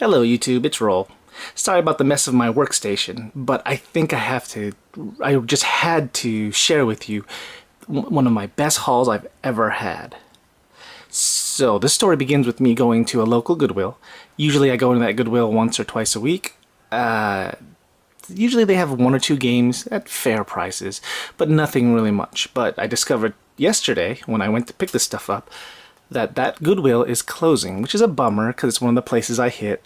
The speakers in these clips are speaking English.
Hello YouTube, it's Roll. Sorry about the mess of my workstation, but I think I just had to share with you one of my best hauls I've ever had. So this story begins with me going to a local Goodwill. Usually I go into that Goodwill once or twice a week. Usually they have one or two games at fair prices, but nothing really much. But I discovered yesterday when I went to pick this stuff up that Goodwill is closing, which is a bummer because it's one of the places I hit.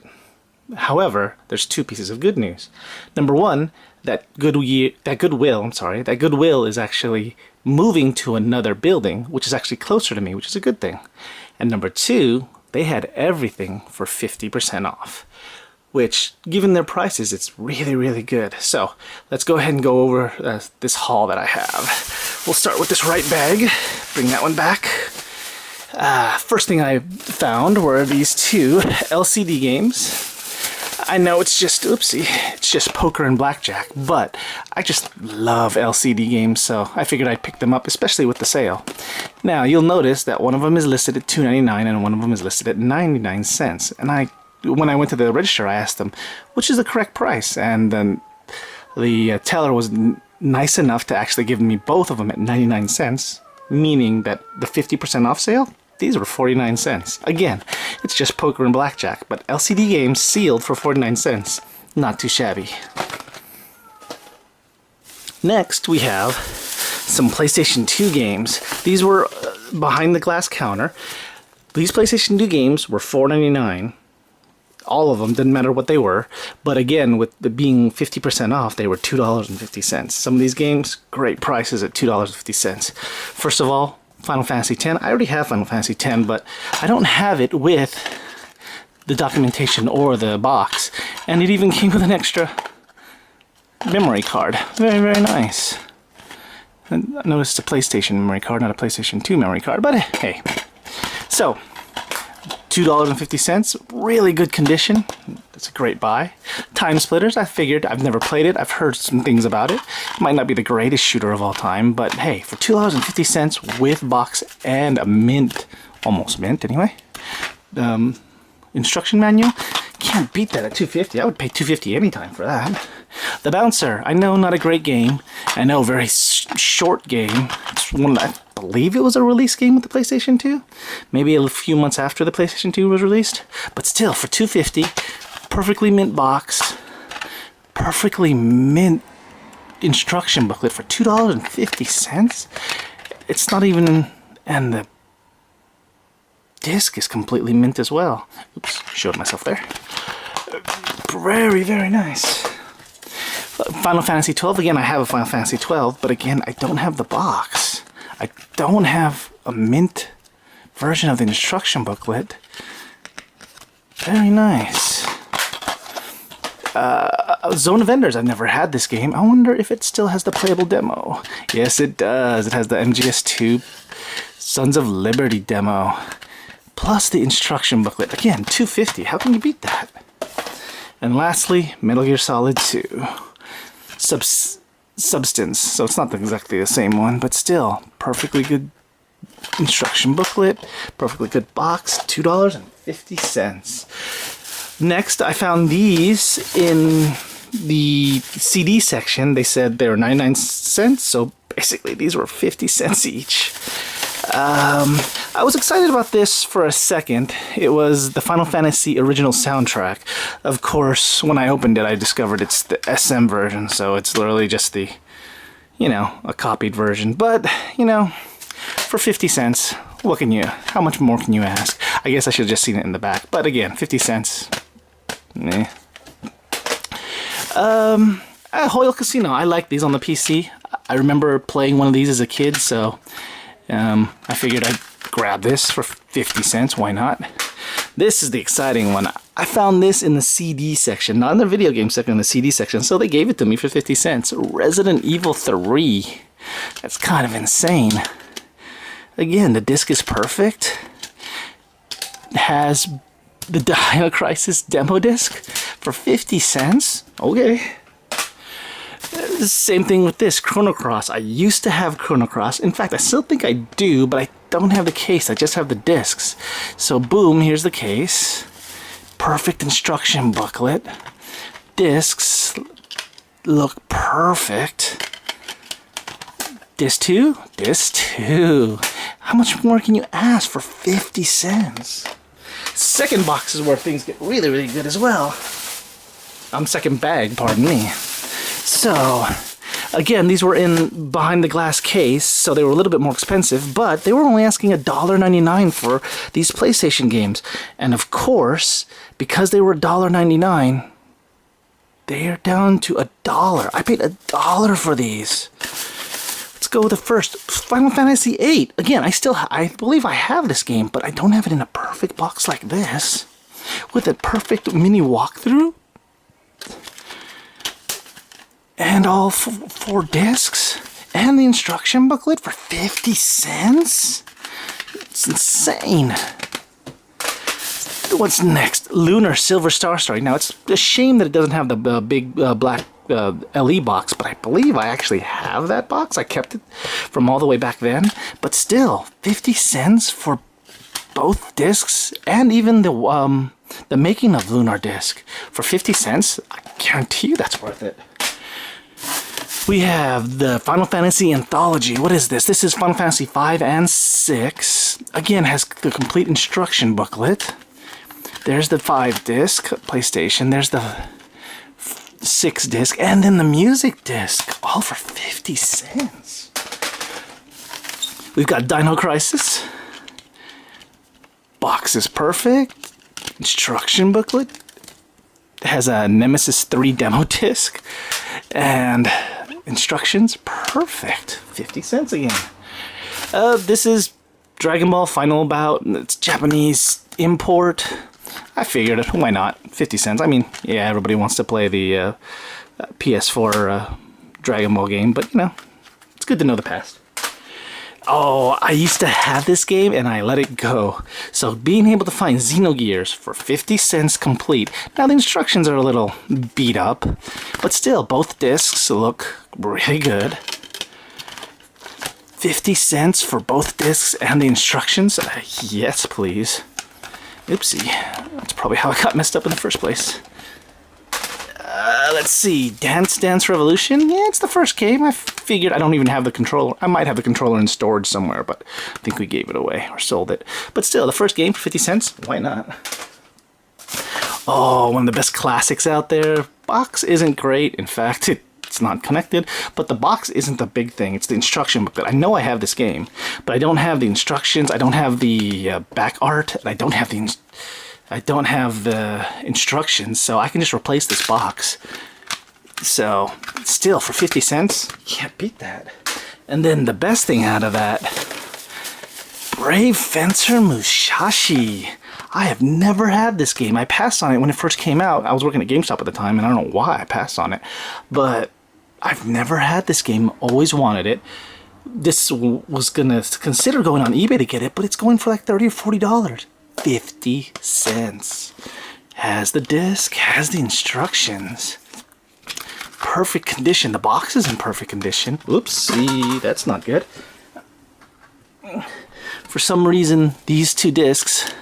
However, there's two pieces of good news. Number one, that Goodwill is actually moving to another building, which is actually closer to me, which is a good thing. And number two, they had everything for 50% off, which, given their prices, it's really, really good. So let's go ahead and go over this haul that I have. We'll start with this right bag. Bring that one back. First thing I found were these two LCD games. I know it's just poker and blackjack, but I just love LCD games, so I figured I'd pick them up, especially with the sale. Now, you'll notice that one of them is listed at $2.99 and one of them is listed at 99 cents. And when I went to the register, I asked them, which is the correct price? And then the teller was nice enough to actually give me both of them at 99 cents, meaning that the 50% off sale, these were 49 cents. Again, it's just poker and blackjack, but LCD games sealed for 49 cents. Not too shabby. Next, we have some PlayStation 2 games. These were behind the glass counter. These PlayStation 2 games were $4.99. All of them, didn't matter what they were. But again, with the being 50% off, they were $2.50. Some of these games, great prices at $2.50. First of all, Final Fantasy X. I already have Final Fantasy X, but I don't have it with the documentation or the box. And it even came with an extra memory card. Very, very nice. And I noticed it's a PlayStation memory card, not a PlayStation 2 memory card, but hey. So, $2.50, really good condition. That's a great buy. Time Splitters, I figured, I've never played it, I've heard some things about it. It might not be the greatest shooter of all time, but hey, for $2.50 with box and a mint, almost mint anyway, instruction manual, can't beat that at $2.50. I would pay $2.50 anytime for that. The Bouncer, I know, not a great game. I know, very short game. It's one I believe it was a release game with the PlayStation 2. Maybe a few months after the PlayStation 2 was released. But still, for $2.50, perfectly mint box, perfectly mint instruction booklet for $2.50. It's not even, and the disc is completely mint as well. Oops, showed myself there. Very, very nice. Final Fantasy XII, again, I have a Final Fantasy XII, but again, I don't have the box. I don't have a mint version of the instruction booklet. Very nice. Zone of Enders, I've never had this game. I wonder if it still has the playable demo. Yes, it does. It has the MGS2 Sons of Liberty demo. Plus the instruction booklet. Again, $2.50. How can you beat that? And lastly, Metal Gear Solid 2. Substance. So it's not exactly the same one, but still, perfectly good instruction booklet, perfectly good box, $2.50. Next, I found these in the CD section. They said they were 99 cents, so basically these were 50 cents each. I was excited about this for a second. It was the Final Fantasy original soundtrack. Of course, when I opened it, I discovered it's the SM version, so it's literally just the, a copied version. But, for 50 cents, how much more can you ask? I guess I should have just seen it in the back. But again, 50 cents. Meh. Hoyle Casino, I like these on the PC. I remember playing one of these as a kid, so I figured I'd grab this for 50 cents, why not? This is the exciting one. I found this in the CD section, not in the video game section, in the CD section, so they gave it to me for 50 cents. Resident Evil 3. That's kind of insane. Again, the disc is perfect. It has the Dino Crisis demo disc for 50 cents. Okay. Same thing with this, Chrono Cross. I used to have Chrono Cross. In fact, I still think I do, but I don't have the case. I just have the discs. So boom, here's the case. perfect instruction booklet. Discs look perfect. Disc 2? Disc 2. How much more can you ask for 50 cents? Second box is where things get really, really good as well. Second bag, pardon me. So, again, these were in behind the glass case, so they were a little bit more expensive, but they were only asking $1.99 for these PlayStation games. And of course, because they were $1.99, they are down to $1. I paid $1 for these. Let's go with the first, Final Fantasy VIII. Again, I believe I have this game, but I don't have it in a perfect box like this, with a perfect mini walkthrough. And all 4 discs, and the instruction booklet for 50 cents? It's insane. What's next? Lunar Silver Star Story. Now, it's a shame that it doesn't have the big black LE box, but I believe I actually have that box. I kept it from all the way back then. But still, 50 cents for both discs, and even the making of Lunar Disc for 50 cents? I guarantee you that's worth it. We have the Final Fantasy Anthology. What is this? This is Final Fantasy 5 and 6. Again, has the complete instruction booklet. There's the 5-disc PlayStation. There's the 6-disc. And then the music disc. All for 50 cents. We've got Dino Crisis. Box is perfect. Instruction booklet. It has a Nemesis 3 demo disc. And instructions, perfect. 50 cents again. This is Dragon Ball Final Bout. It's Japanese import. I figured it. Why not? 50 cents. I mean, yeah, everybody wants to play the PS4 Dragon Ball game, but you know, it's good to know the past. Oh, I used to have this game and I let it go. So being able to find Xenogears for 50 cents complete. Now the instructions are a little beat up, but still both discs look really good. 50 cents for both discs and the instructions? Yes, please. Oopsie. That's probably how I got messed up in the first place. Let's see, Dance Dance Revolution? Yeah, it's the first game. I figured I don't even have the controller. I might have the controller in storage somewhere, but I think we gave it away or sold it. But still, the first game for 50 cents? Why not? Oh, one of the best classics out there. Box isn't great. In fact, it's not connected, but the box isn't the big thing. It's the instruction booklet. I know I have this game, but I don't have the instructions. I don't have the back art. And I don't have the instructions, so I can just replace this box. So, still, for 50 cents, you can't beat that. And then the best thing out of that, Brave Fencer Musashi. I have never had this game. I passed on it when it first came out. I was working at GameStop at the time, and I don't know why I passed on it. But I've never had this game, always wanted it. This was going to consider going on eBay to get it, but it's going for like $30 or $40. 50 cents. Has the disc, has the instructions. Perfect condition. The box is in perfect condition. Oopsie, that's not good. For some reason, these 2 discs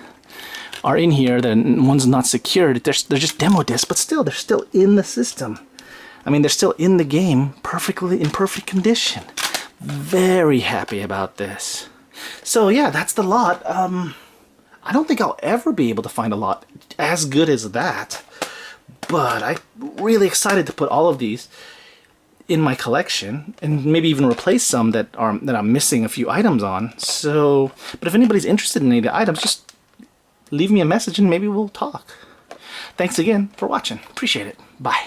are in here. The one's not secured. They're just demo discs, but still, they're still in the system. I mean, they're still in the game, in perfect condition. Very happy about this. So yeah, that's the lot. I don't think I'll ever be able to find a lot as good as that, but I'm really excited to put all of these in my collection and maybe even replace some that I'm missing a few items on. So, but if anybody's interested in any of the items, just leave me a message and maybe we'll talk. Thanks again for watching. Appreciate it. Bye.